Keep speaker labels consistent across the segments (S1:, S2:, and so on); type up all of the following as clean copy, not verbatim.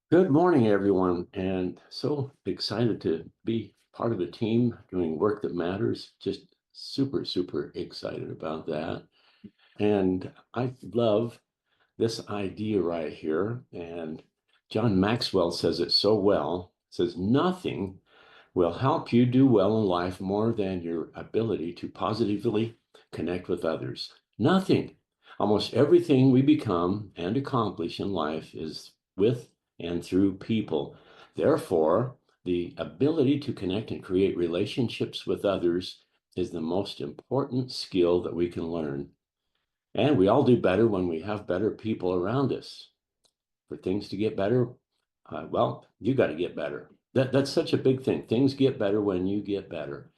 S1: Good morning, everyone, and so excited to be part of a team doing work that matters. Just super, super excited about that. And I love this idea right here. And John Maxwell says it so well. Says nothing will help you do well in life more than your ability to positively connect with others. Nothing. Almost everything we become and accomplish in life is with and through people. Therefore, the ability to connect and create relationships with others is the most important skill that we can learn. And we all do better when we have better people around us. For things to get better, well, you got to get better. That's such a big thing. Things get better when you get better.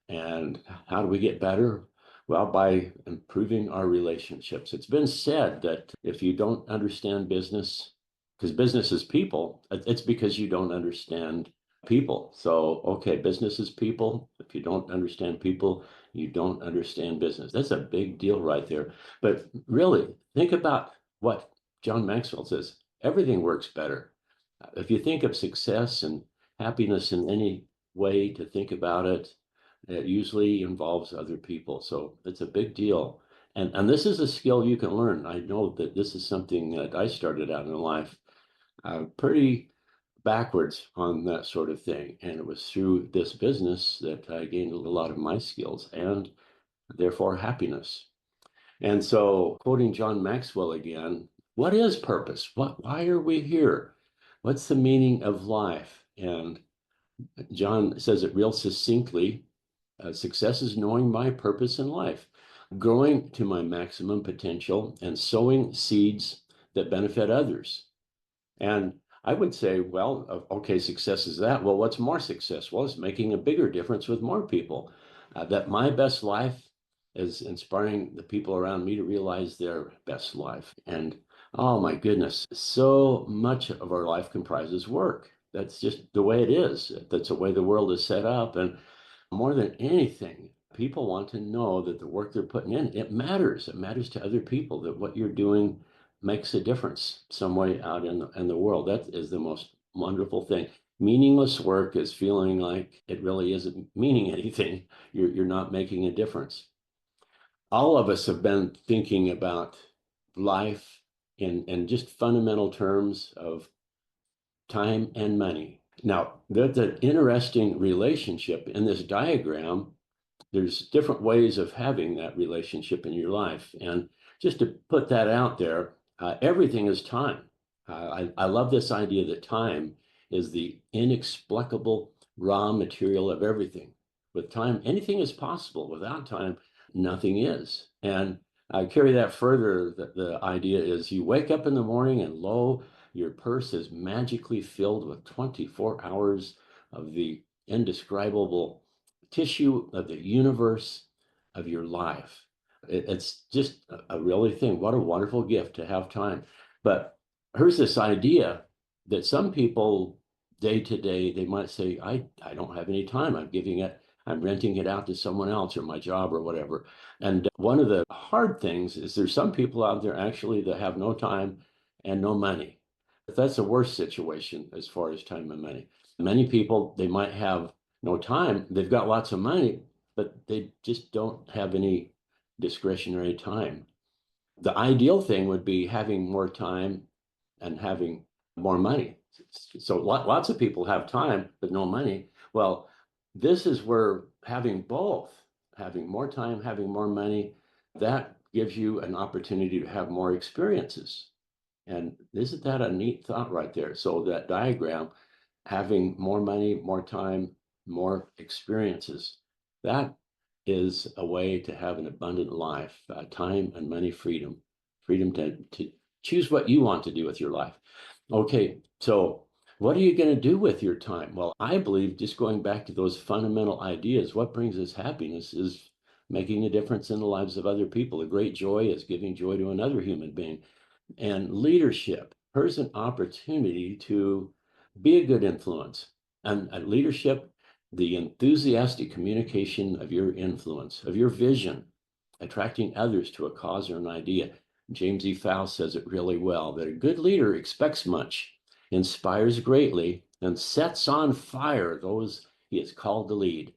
S1: And how do we get better? Well, by improving our relationships. It's been said that if you don't understand business, because business is people, it's because you don't understand people. So, okay, business is people. If you don't understand people, you don't understand business. That's a big deal right there. But really, think about what John Maxwell says. Everything works better. If you think of success and happiness in any way to think about it, it usually involves other people. So it's a big deal. And this is a skill you can learn. I know that this is something that I started out in life pretty backwards on that sort of thing. And it was through this business that I gained a lot of my skills and therefore happiness. And so, quoting John Maxwell again, what is purpose? Why are we here? What's the meaning of life? And John says it real succinctly. Success is knowing my purpose in life, growing to my maximum potential, and sowing seeds that benefit others. And I would say, well, okay, success is that. Well, what's more success? Well, it's making a bigger difference with more people. That my best life is inspiring the people around me to realize their best life. And oh my goodness, so much of our life comprises work. That's just the way it is. That's the way the world is set up. And more than anything, people want to know that the work they're putting in, it matters. It matters to other people, that what you're doing makes a difference some way out in the world. That is the most wonderful thing. Meaningless work is feeling like it really isn't meaning anything. You're not making a difference. All of us have been thinking about life in just fundamental terms of time and money. Now, there's an interesting relationship in this diagram. There's different ways of having that relationship in your life. And just to put that out there, everything is time. I love this idea that time is the inexplicable raw material of everything. With time, anything is possible. Without time, nothing is. And I carry that further. The idea is you wake up in the morning and lo, your purse is magically filled with 24 hours of the indescribable tissue of the universe of your life. It's just a really thing. What a wonderful gift to have time. But here's this idea that some people day to day, they might say, I don't have any time. I'm renting it out to someone else or my job or whatever. And one of the hard things is there's some people out there actually that have no time and no money. But that's the worst situation as far as time and money. Many people, they might have no time. They've got lots of money, but they just don't have any discretionary time. The ideal thing would be having more time and having more money. So lots of people have time but no money. Well, this is where having both, having more time, having more money, that gives you an opportunity to have more experiences. And isn't that a neat thought right there? So that diagram, having more money, more time, more experiences, that is a way to have an abundant life, time and money freedom, freedom to choose what you want to do with your life. Okay, so what are you going to do with your time? Well, I believe just going back to those fundamental ideas, what brings us happiness is making a difference in the lives of other people. A great joy is giving joy to another human being. And leadership, here's an opportunity to be a good influence. And leadership, the enthusiastic communication of your influence, of your vision, attracting others to a cause or an idea. James E. Faust says it really well, that a good leader expects much inspires greatly, and sets on fire those he is called to lead.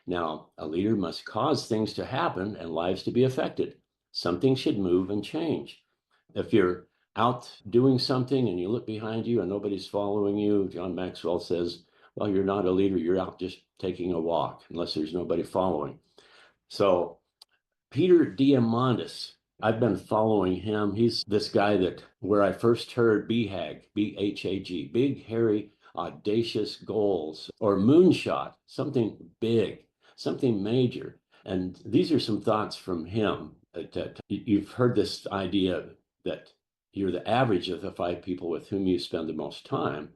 S1: Now, a leader must cause things to happen and lives to be affected. Something should move and change. If you're out doing something and you look behind you and nobody's following you, John Maxwell says, well, you're not a leader, you're out just taking a walk, unless there's nobody following. So Peter Diamandis, I've been following him. He's this guy that where I first heard BHAG, BHAG, big, hairy, audacious goals, or moonshot, something big, something major. And these are some thoughts from him that you've heard this idea that you're the average of the 5 people with whom you spend the most time.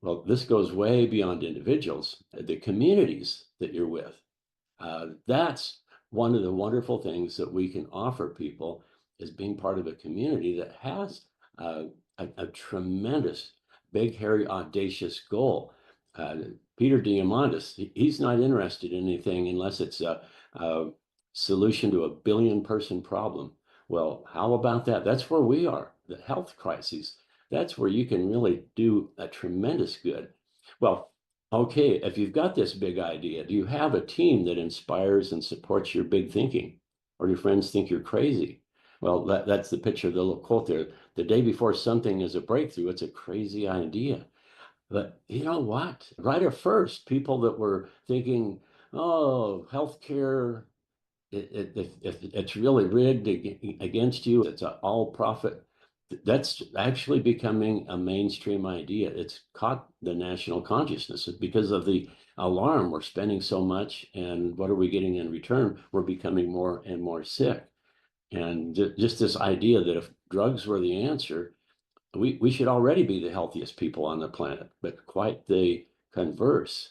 S1: Well, this goes way beyond individuals, the communities that you're with. That's one of the wonderful things that we can offer people is being part of a community that has a tremendous, big, hairy, audacious goal. Peter Diamandis, he's not interested in anything unless it's a solution to a billion-person problem. Well, how about that? That's where we are, the health crises. That's where you can really do a tremendous good. Well, okay, if you've got this big idea, do you have a team that inspires and supports your big thinking? Or do your friends think you're crazy? Well, that's the picture of the little quote there. The day before something is a breakthrough, it's a crazy idea. But you know what? Right at first, people that were thinking, oh, healthcare, if it's really rigged against you, it's an all profit. That's actually becoming a mainstream idea. It's caught the national consciousness because of the alarm. We're spending so much, and what are we getting in return? We're becoming more and more sick. And just this idea that if drugs were the answer, we should already be the healthiest people on the planet, but quite the converse.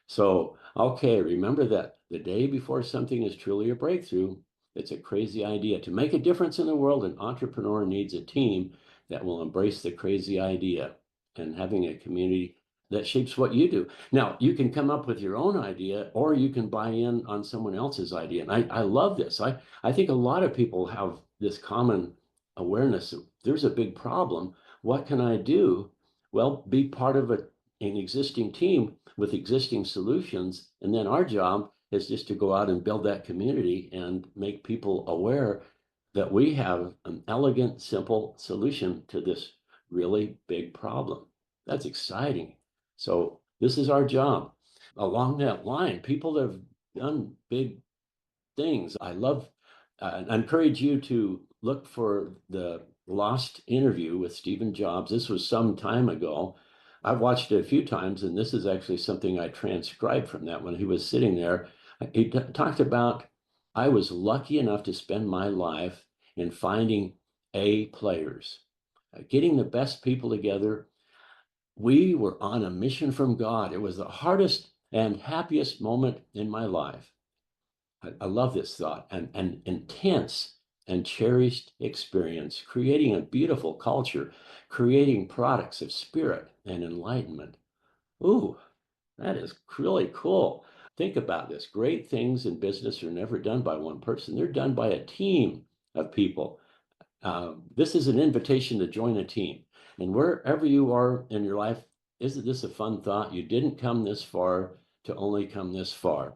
S1: So, okay, remember that the day before something is truly a breakthrough, it's a crazy idea. To make a difference in the world, an entrepreneur needs a team that will embrace the crazy idea and having a community that shapes what you do. Now, you can come up with your own idea or you can buy in on someone else's idea. And I love this. I think a lot of people have this common awareness that there's a big problem. What can I do? Well, be part of an existing team with existing solutions. And then our job is just to go out and build that community and make people aware that we have an elegant, simple solution to this really big problem. That's exciting. So this is our job. Along that line, people have done big things. I encourage you to look for the Lost interview with Stephen Jobs. This was some time ago. I've watched it a few times, and this is actually something I transcribed from that when he was sitting there. He talked about, I was lucky enough to spend my life in finding A players, getting the best people together. We were on a mission from God. It was the hardest and happiest moment in my life. I love this thought, and intense and cherished experience, creating a beautiful culture, creating products of spirit and enlightenment. Ooh, that is really cool. Think about this. Great things in business are never done by one person. They're done by a team of people. This is an invitation to join a team. And wherever you are in your life, isn't this a fun thought? You didn't come this far to only come this far.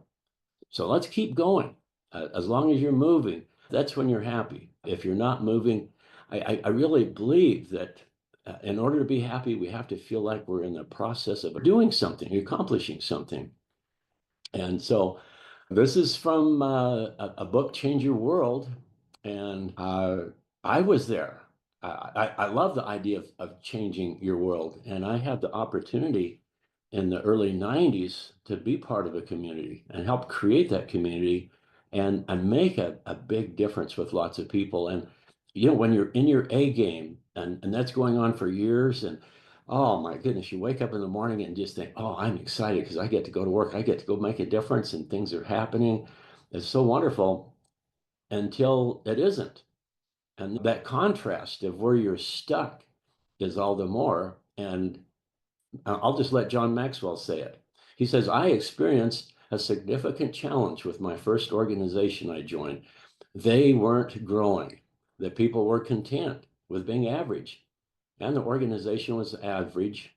S1: So let's keep going. As long as you're moving, that's when you're happy. If you're not moving, I really believe that in order to be happy, we have to feel like we're in the process of doing something, accomplishing something. And so this is from a book, Change Your World. And I was there. I love the idea of changing your world. And I had the opportunity in the early 90s to be part of a community and help create that community and make a big difference with lots of people. And, you know, when you're in your A game and that's going on for years and oh my goodness, you wake up in the morning and just think, oh, I'm excited because I get to go to work. I get to go make a difference and things are happening. It's so wonderful until it isn't. And that contrast of where you're stuck is all the more. And I'll just let John Maxwell say it. He says, I experienced a significant challenge with my first organization I joined. They weren't growing. The people were content with being average. And the organization was average.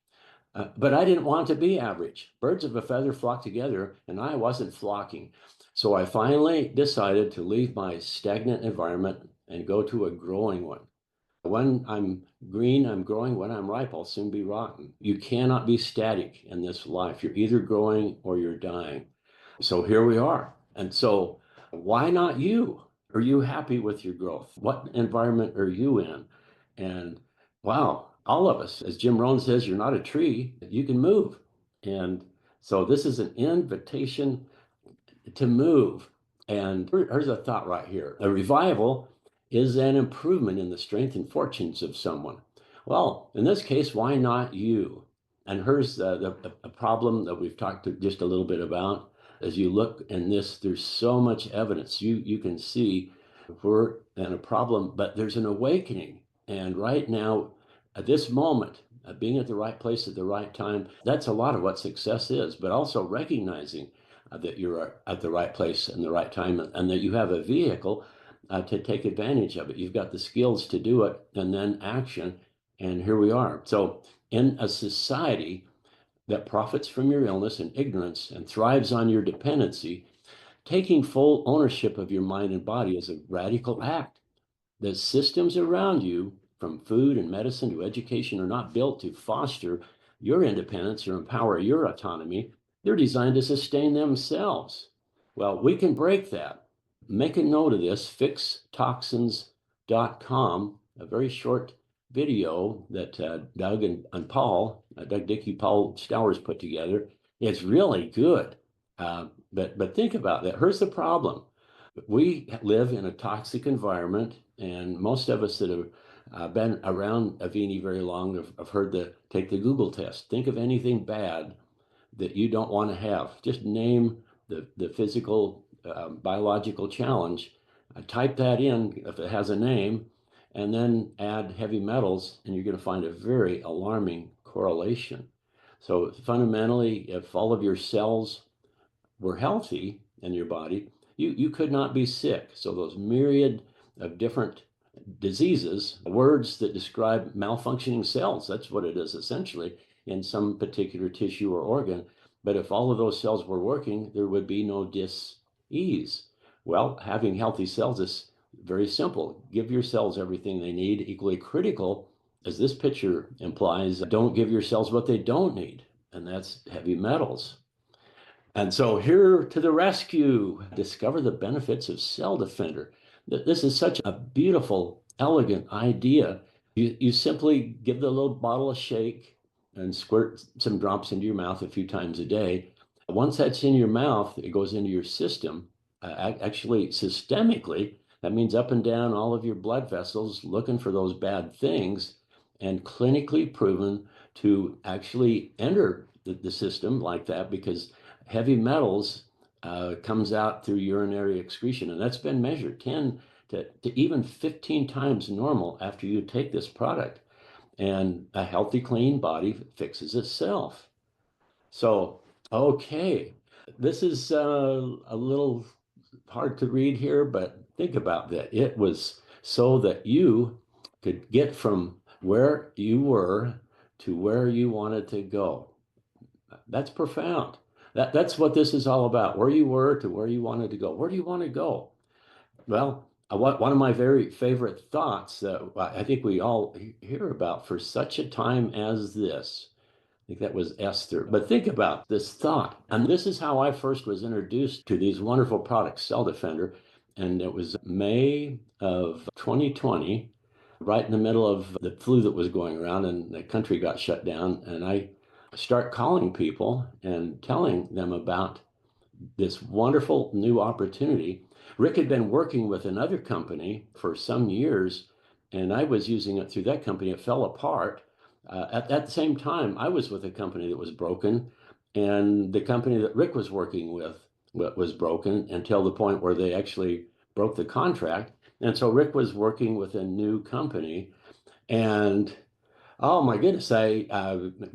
S1: But I didn't want to be average. Birds of a feather flock together, and I wasn't flocking. So I finally decided to leave my stagnant environment and go to a growing one. When I'm green, I'm growing. When I'm ripe, I'll soon be rotten. You cannot be static in this life. You're either growing or you're dying. So here we are. And so, why not you? Are you happy with your growth? What environment are you in? And wow, all of us, as Jim Rohn says, you're not a tree, you can move. And so, this is an invitation to move. And here's a thought right here. A revival is an improvement in the strength and fortunes of someone. Well, in this case, why not you? And here's a problem that we've talked to just a little bit about. As you look in this, there's so much evidence. You can see we're in a problem, but there's an awakening. And right now, at this moment, being at the right place at the right time, that's a lot of what success is, but also recognizing that you're at the right place and the right time, and that you have a vehicle to take advantage of it. You've got the skills to do it, and then action. And here we are. So, in a society that profits from your illness and ignorance and thrives on your dependency, taking full ownership of your mind and body is a radical act. The systems around you, from food and medicine to education, are not built to foster your independence or empower your autonomy. They're designed to sustain themselves. Well, we can break that. Make a note of this, fixtoxins.com, a very short video that Doug and Paul, Doug Dickey, Paul Stowers put together. It's really good. But think about that. Here's the problem. We live in a toxic environment, and most of us that have been around Avini very long have heard take the Google test. Think of anything bad that you don't want to have. Just name the physical, biological challenge. Type that in if it has a name, and then add heavy metals, and you're going to find a very alarming correlation. So fundamentally, if all of your cells were healthy in your body, you could not be sick. So those myriad of different diseases, words that describe malfunctioning cells, that's what it is essentially in some particular tissue or organ. But if all of those cells were working, there would be no dis-ease. Well, having healthy cells is very simple. Give your cells everything they need. Equally critical, as this picture implies, don't give your cells what they don't need, and that's heavy metals. And so here to the rescue, discover the benefits of Cell Defender. This is such a beautiful, elegant idea. You simply give the little bottle a shake and squirt some drops into your mouth a few times a day. Once that's in your mouth, it goes into your system. Actually, systemically, that means up and down all of your blood vessels looking for those bad things, and clinically proven to actually enter the system like that, because heavy metals comes out through urinary excretion, and that's been measured 10 to even 15 times normal after you take this product. And a healthy, clean body fixes itself. So, okay, this is a little hard to read here, but think about that. It was so that you could get from where you were to where you wanted to go. That's profound. That's what this is all about. Where you were to where you wanted to go. Where do you want to go? Well, one of my very favorite thoughts that I think we all hear about, for such a time as this. I think that was Esther. But think about this thought. And this is how I first was introduced to these wonderful products, Cell Defender. And it was May of 2020, right in the middle of the flu that was going around, and the country got shut down. And I start calling people and telling them about this wonderful new opportunity. Rick had been working with another company for some years, and I was using it through that company. It fell apart. At the same time, I was with a company that was broken, and the company that Rick was working with was broken until the point where they actually broke the contract. And so Rick was working with a new company, and oh my goodness, I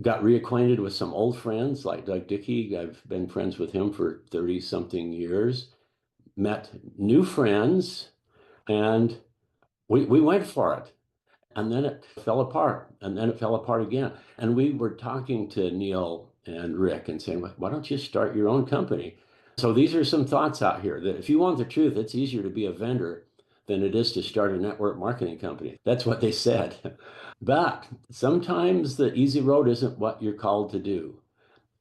S1: got reacquainted with some old friends like Doug Dickey. I've been friends with him for 30 something years, met new friends, and we went for it. and then it fell apart, and then it fell apart again. And we were talking to Neil and Rick and saying, why don't you start your own company? So these are some thoughts out here that if you want the truth, it's easier to be a vendor than it is to start a network marketing company. That's what they said. But sometimes the easy road isn't what you're called to do.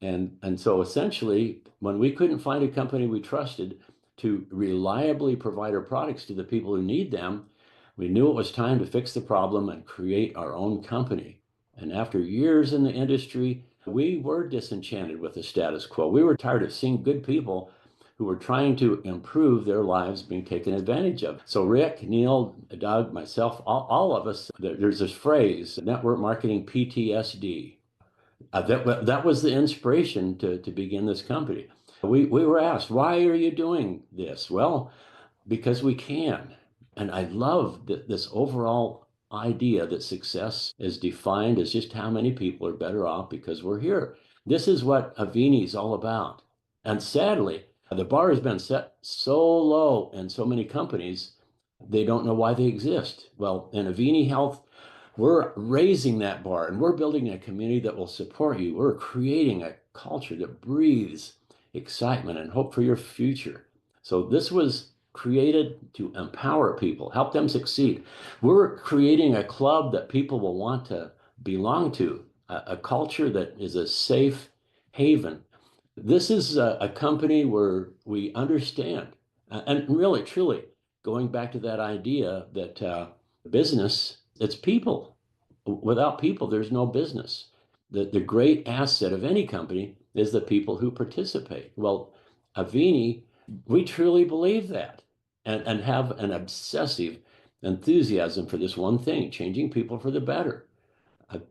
S1: And so essentially, when we couldn't find a company we trusted to reliably provide our products to the people who need them, we knew it was time to fix the problem and create our own company. And after years in the industry, we were disenchanted with the status quo. We were tired of seeing good people who were trying to improve their lives being taken advantage of. So Rick, Neil, Doug, myself, all of us, there's this phrase, network marketing PTSD. That was the inspiration to begin this company. We were asked, why are you doing this? Well, because we can. And I love this overall idea that success is defined as just how many people are better off because we're here. This is what Avini is all about. And sadly, the bar has been set so low in so many companies, they don't know why they exist. Well, in Avini Health, we're raising that bar and we're building a community that will support you. We're creating a culture that breathes excitement and hope for your future. So this was created to empower people, help them succeed. We're creating a club that people will want to belong to, a culture that is a safe haven. This is a company where we understand, and really, truly, going back to that idea that business, it's people. Without people, there's no business. The great asset of any company is the people who participate. Well, Avini, we truly believe that and have an obsessive enthusiasm for this one thing, changing people for the better.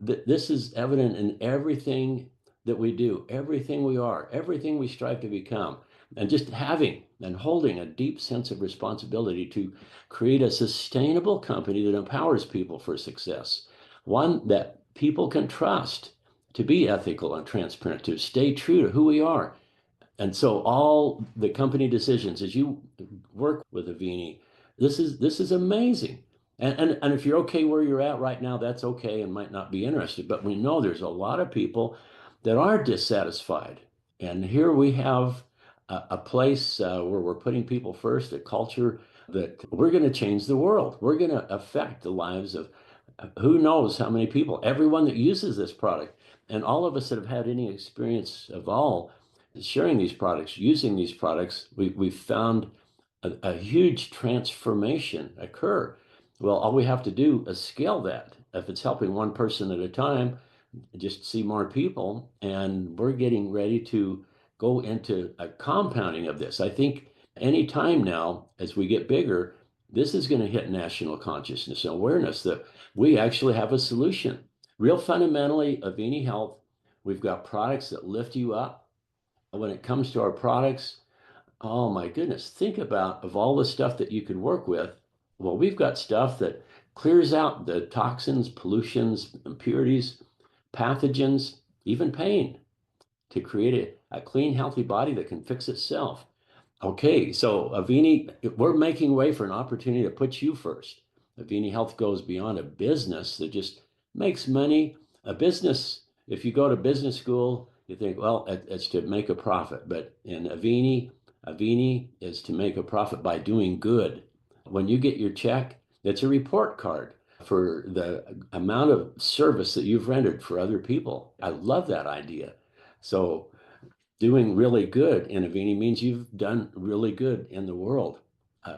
S1: This is evident in everything that we do, everything we are, everything we strive to become, and just having and holding a deep sense of responsibility to create a sustainable company that empowers people for success, one that people can trust to be ethical and transparent, to stay true to who we are. And so all the company decisions, as you work with Avini, this is amazing. And if you're okay where you're at right now, that's okay and might not be interested. But we know there's a lot of people that are dissatisfied. And here we have a place where we're putting people first, a culture that we're going to change the world. We're going to affect the lives of who knows how many people, everyone that uses this product. And all of us that have had any experience of all sharing these products, using these products, we've found a huge transformation occur. Well, all we have to do is scale that. If it's helping one person at a time, just see more people, and we're getting ready to go into a compounding of this. I think any time now, as we get bigger, this is going to hit national consciousness and awareness that we actually have a solution. Real fundamentally, Avini Health, we've got products that lift you up. When it comes to our products, oh my goodness, think about of all the stuff that you could work with. Well, we've got stuff that clears out the toxins, pollutions, impurities, pathogens, even pain to create a clean, healthy body that can fix itself. Okay, so Avini, we're making way for an opportunity to put you first. Avini Health goes beyond a business that just makes money. A business, if you go to business school, you think, well, it's to make a profit. But in Avini is to make a profit by doing good. When you get your check, it's a report card for the amount of service that you've rendered for other people. I love that idea. So doing really good in Avini means you've done really good in the world.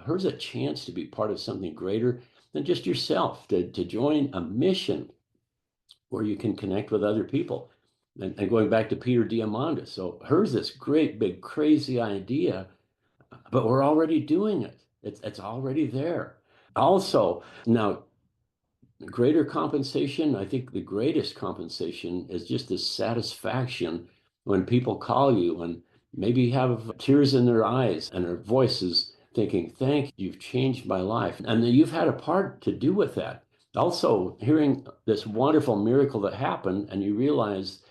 S1: Here's a chance to be part of something greater than just yourself, to join a mission where you can connect with other people. And going back to Peter Diamandis, so here's this great, big, crazy idea, but we're already doing it. It's already there. Also, now, greater compensation, I think the greatest compensation is just the satisfaction when people call you and maybe have tears in their eyes and their voices thinking, thank you, you've changed my life. And then you've had a part to do with that. Also, hearing this wonderful miracle that happened, and you realize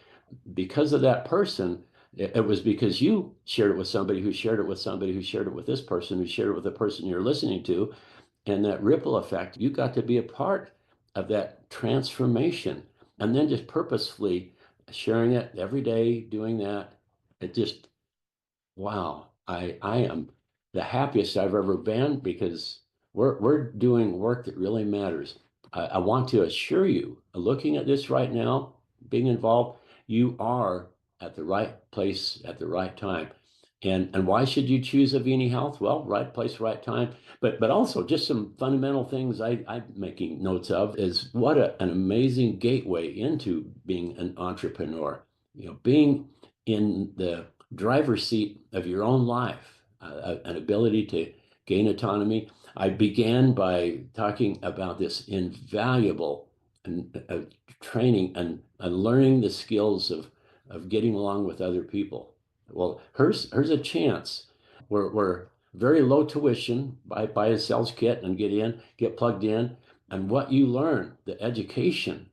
S1: because of that person, it was because you shared it with somebody who shared it with somebody who shared it with this person who shared it with the person you're listening to. And that ripple effect, you got to be a part of that transformation, and then just purposefully sharing it every day, doing that. It just, wow, I am the happiest I've ever been because we're doing work that really matters. I want to assure you, looking at this right now, being involved, you are at the right place at the right time. And why should you choose Avini Health? Well, right place, right time. But also just some fundamental things I'm making notes of is what an amazing gateway into being an entrepreneur. You know, being in the driver's seat of your own life, an ability to gain autonomy. I began by talking about this invaluable training and learning the skills of getting along with other people. Well, here's a chance. We're very low tuition. Buy a sales kit and get plugged in. And what you learn, the education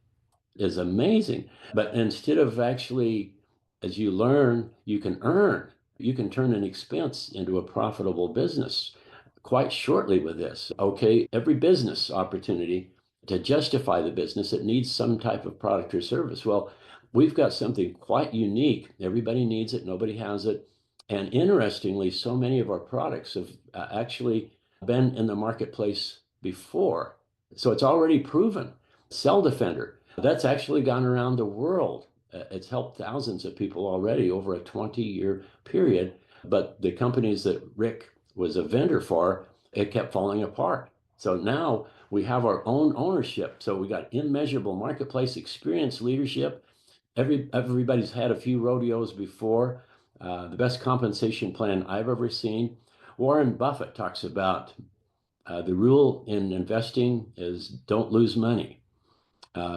S1: is amazing. But instead of actually, as you learn, you can earn, you can turn an expense into a profitable business quite shortly with this. Okay, every business opportunity to justify the business, it needs some type of product or service. Well, we've got something quite unique. Everybody needs it, nobody has it. And interestingly, so many of our products have actually been in the marketplace before. So it's already proven. Cell Defender, that's actually gone around the world. It's helped thousands of people already over a 20-year period. But the companies that Rick was a vendor for, it kept falling apart. So now we have our own ownership. So we got immeasurable marketplace experience, leadership. Everybody's had a few rodeos before. The best compensation plan I've ever seen. Warren Buffett talks about the rule in investing is don't lose money.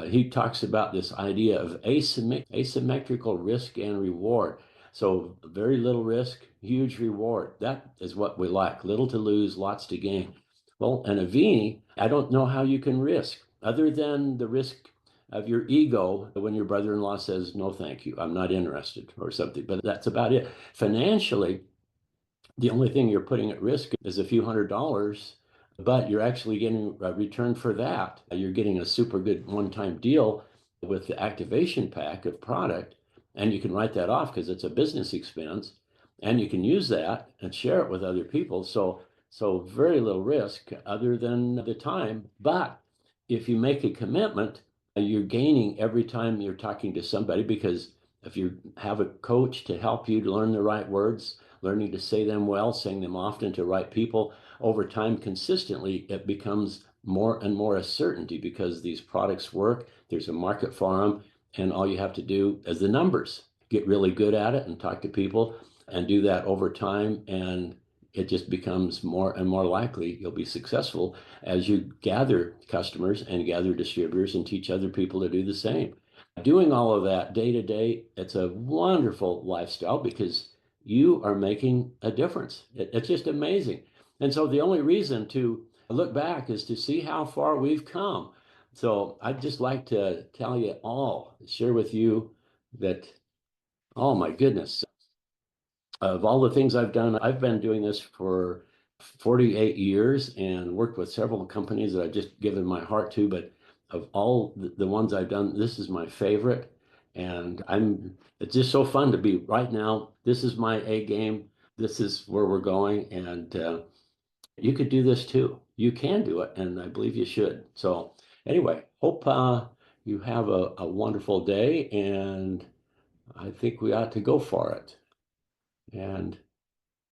S1: He talks about this idea of asymmetrical risk and reward. So very little risk, huge reward. That is what we like. Little to lose, lots to gain. Well, and Avini, I don't know how you can risk other than the risk of your ego when your brother-in-law says, no, thank you, I'm not interested or something. But that's about it. Financially, the only thing you're putting at risk is a few $100s, but you're actually getting a return for that. You're getting a super good one-time deal with the activation pack of product, and you can write that off because it's a business expense, and you can use that and share it with other people. So very little risk other than the time. But if you make a commitment, you're gaining every time you're talking to somebody because if you have a coach to help you to learn the right words, learning to say them well, saying them often to right people, over time, consistently, it becomes more and more a certainty because these products work. There's a market for them. And all you have to do is the numbers. Get really good at it and talk to people and do that over time. And it just becomes more and more likely you'll be successful as you gather customers and gather distributors and teach other people to do the same. Doing all of that day to day, it's a wonderful lifestyle because you are making a difference. It's just amazing. And so the only reason to look back is to see how far we've come. So I'd just like to tell you all, share with you that, oh my goodness, of all the things I've done, I've been doing this for 48 years and worked with several companies that I've just given my heart to. But of all the ones I've done, this is my favorite. And it's just so fun to be right now. This is my A game. This is where we're going. And you could do this too. You can do it. And I believe you should. So anyway, hope you have a wonderful day. And I think we ought to go for it. And